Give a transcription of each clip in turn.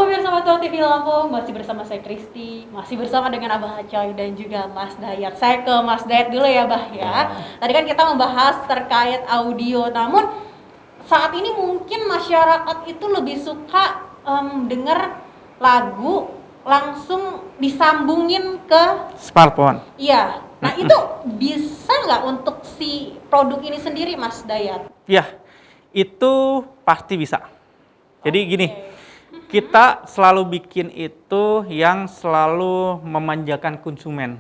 pemirsa Metro TV Lampung, masih bersama saya Kristi, masih bersama dengan Abah Acoy dan juga Mas Dayat. Saya ke Mas Dayat dulu ya, Bah ya. Tadi kan kita membahas terkait audio, namun saat ini mungkin masyarakat itu lebih suka dengar lagu langsung disambungin ke smartphone. Iya. Nah, itu bisa nggak untuk si produk ini sendiri, Mas Dayat? Ya, itu pasti bisa. Jadi gini, kita selalu bikin itu yang selalu memanjakan konsumen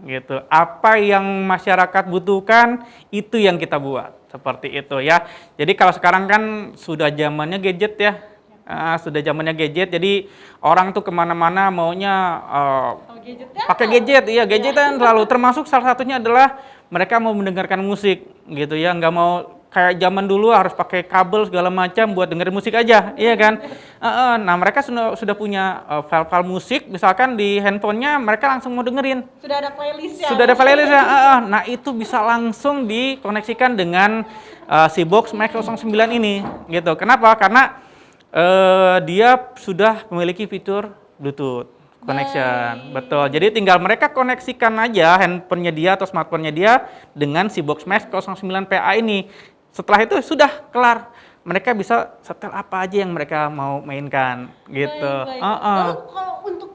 gitu. Apa yang masyarakat butuhkan itu yang kita buat, seperti itu ya. Jadi kalau sekarang kan sudah zamannya gadget ya, sudah zamannya gadget. Jadi orang tuh kemana-mana maunya pakai gadget, iya gadgetan selalu. Termasuk salah satunya adalah mereka mau mendengarkan musik gitu ya, nggak mau kayak zaman dulu harus pakai kabel segala macam buat dengerin musik aja, iya kan? Nah mereka sudah punya file-file musik, misalkan di handphonenya mereka langsung mau dengerin. Sudah ada playlist ya? Sudah ada playlist ya. Nah itu bisa langsung dikoneksikan dengan si box Mic 09 ini, gitu. Kenapa? Karena dia sudah memiliki fitur Bluetooth connection, betul. Jadi tinggal mereka koneksikan aja handphonenya dia atau smartphone-nya dia dengan si box Mic 09 PA ini. Setelah itu sudah kelar, mereka bisa setel apa aja yang mereka mau mainkan, gitu. Baik. Lalu kalau untuk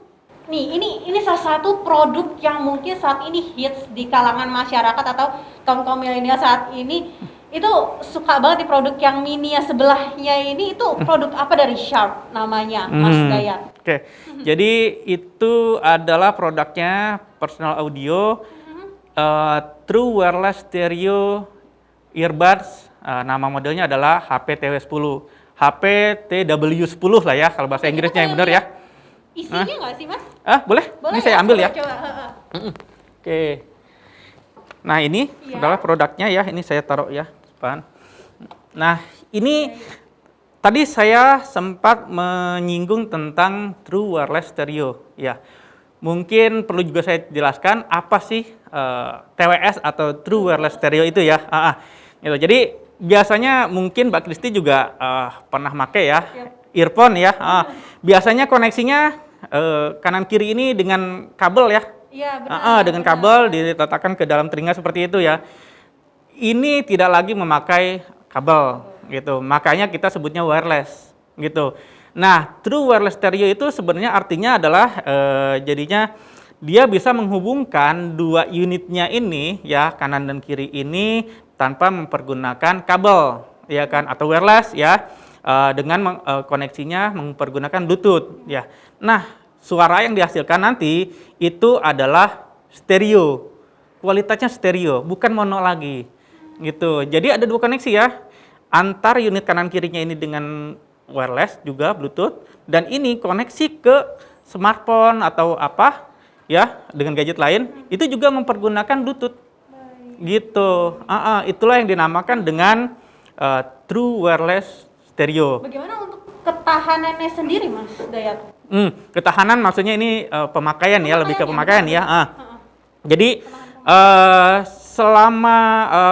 nih, ini salah satu produk yang mungkin saat ini hits di kalangan masyarakat atau kaum milenial saat ini itu suka banget di produk yang mini ya sebelahnya ini, itu produk apa dari Sharp namanya, Mas Dayat? Oke. Jadi itu adalah produknya personal audio, True Wireless Stereo Earbuds. Nama modelnya adalah HP TW10, HP TW10 lah ya kalau bahasa Inggrisnya yang benar ya. Isinya nggak sih, Mas? Boleh? Ini ya? saya ambil ya. Coba. Oke. Nah ini adalah produknya ya, ini saya taruh ya depan. Nah ini tadi saya sempat menyinggung tentang True Wireless Stereo ya. Mungkin perlu juga saya jelaskan apa sih TWS atau True Wireless Stereo itu ya. Gitu. Jadi biasanya mungkin Mbak Kristi juga pernah pakai ya, earphone ya. Biasanya koneksinya kanan kiri ini dengan kabel ya. Iya benar. Dengan kabel diletakkan ke dalam telinga seperti itu ya. Ini tidak lagi memakai kabel gitu. Makanya kita sebutnya wireless gitu. Nah, True Wireless Stereo itu sebenarnya artinya adalah jadinya dia bisa menghubungkan dua unitnya ini ya, kanan dan kiri ini tanpa mempergunakan kabel ya kan, atau wireless ya, dengan koneksinya mempergunakan Bluetooth ya. Nah, suara yang dihasilkan nanti itu adalah stereo. Kualitasnya stereo, bukan mono lagi. Gitu. Jadi ada dua koneksi ya. Antar unit kanan kirinya ini dengan wireless juga Bluetooth, dan ini koneksi ke smartphone atau apa ya dengan gadget lain itu juga mempergunakan Bluetooth. Gitu. Itulah yang dinamakan dengan True Wireless Stereo. Bagaimana untuk ketahanannya sendiri, Mas Dayat? Ketahanan maksudnya ini pemakaian ya, lebih ke pemakaian ya. Jadi selama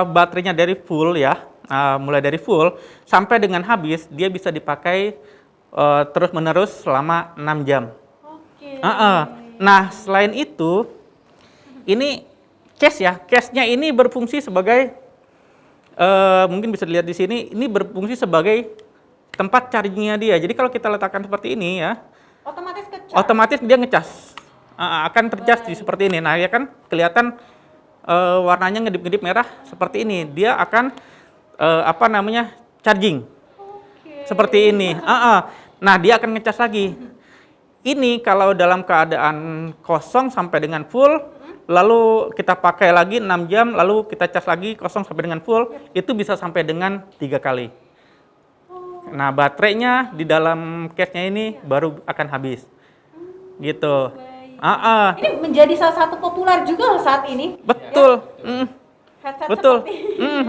baterainya dari full ya, mulai dari full sampai dengan habis, dia bisa dipakai terus menerus selama 6 jam. Oke. Nah selain itu, ini case ya, case-nya ini berfungsi sebagai mungkin bisa dilihat di sini, ini berfungsi sebagai tempat charging-nya dia. Jadi kalau kita letakkan seperti ini ya, otomatis dia ngecas, akan tercas seperti ini. Nah ya kan kelihatan warnanya ngedip-ngedip merah seperti ini. Dia akan charging seperti ini. Nah dia akan ngecas lagi. Ini kalau dalam keadaan kosong sampai dengan full, lalu kita pakai lagi 6 jam, lalu kita cas lagi kosong sampai dengan full, itu bisa sampai dengan 3 kali. Nah, baterainya di dalam case-nya ini baru akan habis. Gitu. Ini menjadi salah satu populer juga loh saat ini. Betul. Ya? Betul.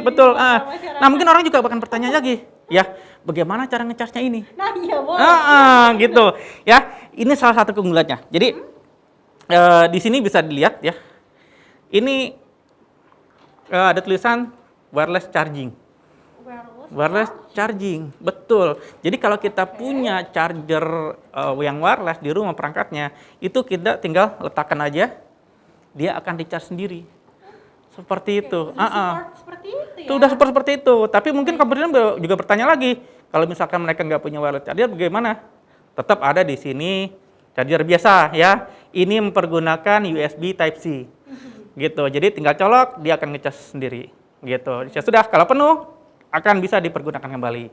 Betul. Nah, mungkin orang juga akan bertanya lagi, ya, bagaimana cara ngecasnya ini? Nah, iya boleh. Gitu. Ya, ini salah satu keunggulannya. Jadi di sini bisa dilihat ya. Ini ada tulisan wireless charging. wireless charging, betul. Jadi kalau kita punya charger yang wireless di rumah perangkatnya, itu kita tinggal letakkan aja, dia akan di-charge sendiri. Seperti itu. Support seperti itu ya. Itu udah seperti itu. Tapi mungkin kemudian juga bertanya lagi, kalau misalkan mereka nggak punya wireless charger, bagaimana? Tetap ada di sini charger biasa ya. Ini mempergunakan USB Type-C. Gitu. Jadi tinggal colok, dia akan ngecas sendiri. Gitu. Ya sudah, kalau penuh akan bisa dipergunakan kembali.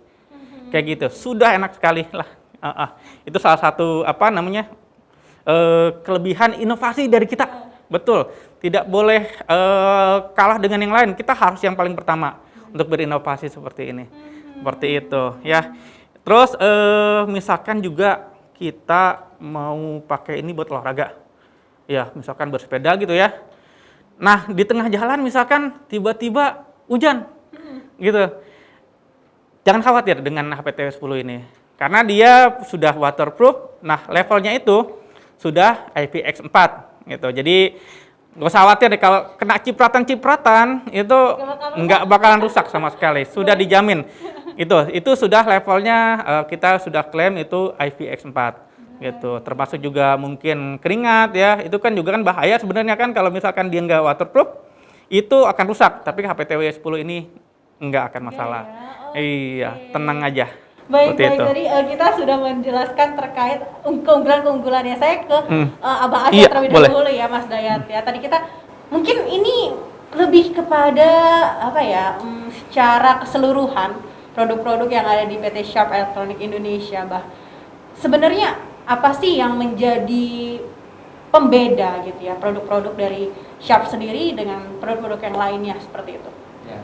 Kayak gitu. Sudah enak sekali lah. Itu salah satu kelebihan inovasi dari kita. Betul. Tidak boleh kalah dengan yang lain. Kita harus yang paling pertama untuk berinovasi seperti ini. Seperti itu ya. Terus misalkan juga kita mau pakai ini buat olahraga. Ya, misalkan bersepeda gitu ya. Nah, di tengah jalan misalkan tiba-tiba hujan, gitu. Jangan khawatir dengan HPTW10 ini, karena dia sudah waterproof. Nah, levelnya itu sudah IPX4, gitu. Jadi nggak usah khawatir deh kalau kena cipratan-cipratan itu nggak bakalan rusak sama sekali, sudah dijamin. Itu sudah levelnya kita sudah klaim itu IPX4. Gitu, termasuk juga mungkin keringat ya, itu kan juga kan bahaya sebenarnya kan kalau misalkan dia nggak waterproof, itu akan rusak, tapi HPTW10 ini nggak akan masalah. Iya, tenang aja. Baik, tadi kita sudah menjelaskan terkait keunggulan-keunggulannya. Saya ke Abah Aceh terlebih dahulu ya Mas Dayat ya. Tadi kita mungkin ini lebih kepada secara keseluruhan produk-produk yang ada di PT Sharp Electronic Indonesia, Bah. Sebenarnya apa sih yang menjadi pembeda gitu ya produk-produk dari Sharp sendiri dengan produk-produk yang lainnya seperti itu? Ya.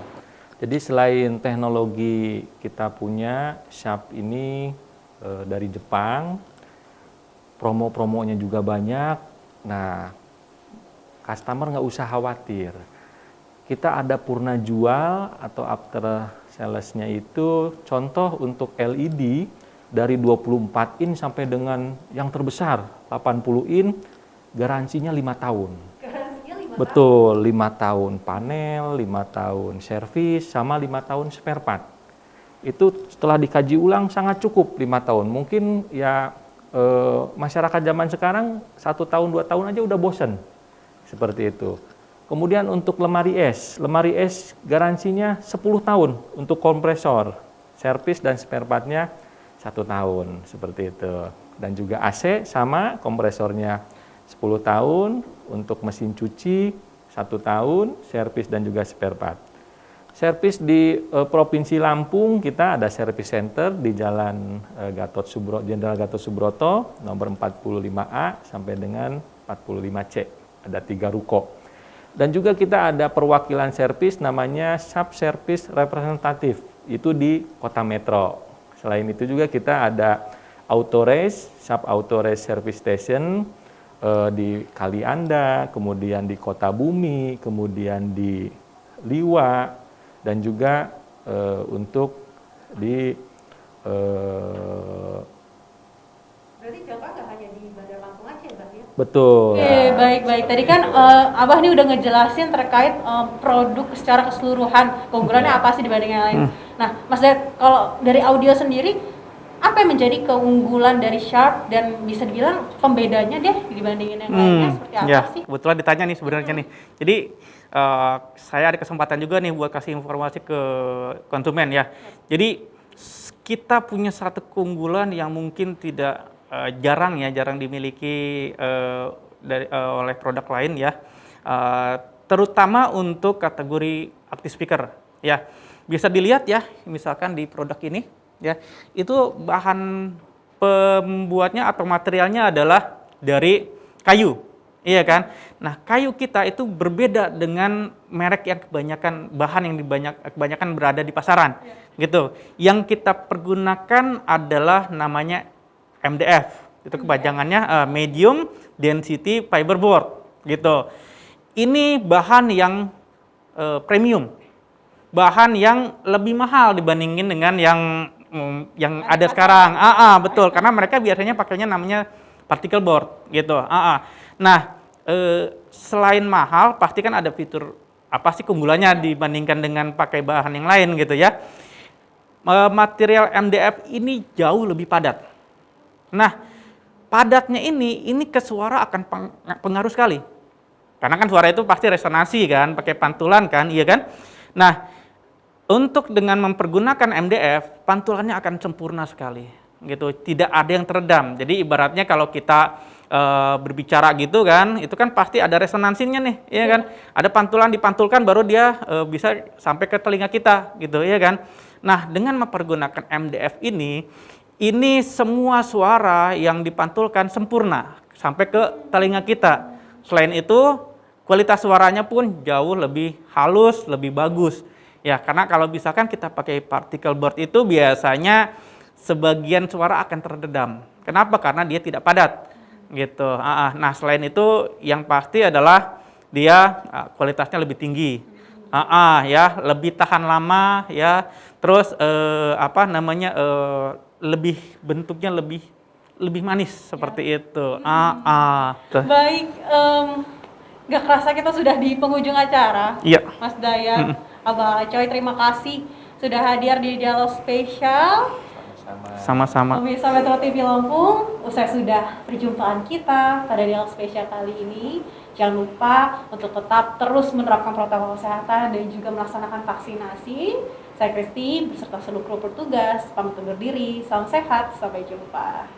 Jadi selain teknologi kita punya, Sharp ini dari Jepang, promo-promonya juga banyak. Nah, customer nggak usah khawatir. Kita ada purna jual atau after sales-nya itu contoh untuk LED dari 24 in sampai dengan yang terbesar 80 in, garansinya 5 tahun. Garansinya 5 Betul, 5 tahun panel, 5 tahun servis, sama 5 tahun spare part. Itu setelah dikaji ulang sangat cukup 5 tahun. Mungkin ya masyarakat zaman sekarang 1 tahun, 2 tahun aja udah bosen. Seperti itu. Kemudian untuk lemari es garansinya 10 tahun untuk kompresor, servis dan spare partnya 1 tahun, seperti itu. Dan juga AC sama, kompresornya 10 tahun, untuk mesin cuci 1 tahun, servis dan juga spare part. Servis di Provinsi Lampung, kita ada service center di Jalan Jenderal Gatot Subroto, nomor 45A sampai dengan 45C. Ada 3 ruko. Dan juga kita ada perwakilan servis namanya Sharp Service Representative, itu di Kota Metro. Selain itu juga kita ada Sharp Autorace Service Station di Kalianda, kemudian di Kota Bumi, kemudian di Liwa, dan juga untuk di Berarti Joko nggak hanya di Bandar Lampung aja ya, Bang ya? Betul. Baik. Tadi kan Abah nih udah ngejelasin terkait produk secara keseluruhan, keunggulannya apa sih dibanding yang lain. Nah, Mas Dayat, kalau dari audio sendiri, apa yang menjadi keunggulan dari Sharp dan bisa dibilang pembedanya deh dibandingin yang lainnya seperti apa sih? Kebetulan ditanya nih sebenarnya nih. Jadi saya ada kesempatan juga nih buat kasih informasi ke konsumen ya. Jadi kita punya satu keunggulan yang mungkin tidak jarang dimiliki oleh produk lain ya, terutama untuk kategori active speaker ya. Bisa dilihat ya, misalkan di produk ini ya, itu bahan pembuatnya atau materialnya adalah dari kayu, iya kan? Nah, kayu kita itu berbeda dengan merek yang bahan yang kebanyakan berada di pasaran, gitu. Yang kita pergunakan adalah namanya MDF, itu kepanjangannya medium density fiberboard, gitu. Ini bahan yang premium, bahan yang lebih mahal dibandingin dengan yang ada sekarang. Betul, karena mereka biasanya pakainya namanya particle board, gitu. Nah, selain mahal, pasti kan ada fitur apa sih keunggulannya dibandingkan dengan pakai bahan yang lain, gitu ya. material MDF ini jauh lebih padat. Nah, padatnya ini ke suara akan pengaruh sekali. Karena kan suara itu pasti resonansi kan, pakai pantulan kan, iya kan? Nah, untuk dengan mempergunakan MDF, pantulannya akan sempurna sekali, gitu. Tidak ada yang teredam. Jadi ibaratnya kalau kita berbicara gitu kan, itu kan pasti ada resonansinya nih, iya kan? Ada pantulan dipantulkan baru dia bisa sampai ke telinga kita, gitu, iya kan? Nah, dengan mempergunakan MDF ini semua suara yang dipantulkan sempurna sampai ke telinga kita. Selain itu, kualitas suaranya pun jauh lebih halus, lebih bagus. Ya, karena kalau misalkan kita pakai particle board itu biasanya sebagian suara akan teredam. Kenapa? Karena dia tidak padat. Gitu. Nah, selain itu yang pasti adalah dia kualitasnya lebih tinggi. Ya, lebih tahan lama ya. Terus lebih bentuknya lebih manis seperti itu. Baik, nggak kerasa kita sudah di penghujung acara. Iya. Mas Dayat, Abah Acoy, terima kasih sudah hadir di dialog spesial. Sama-sama. Pemirsa Metro TV Lampung, usai sudah perjumpaan kita pada dialog spesial kali ini, jangan lupa untuk tetap terus menerapkan protokol kesehatan dan juga melaksanakan vaksinasi. Saya Kristi beserta seluruh kru petugas pamit undur diri. Salam sehat, sampai jumpa.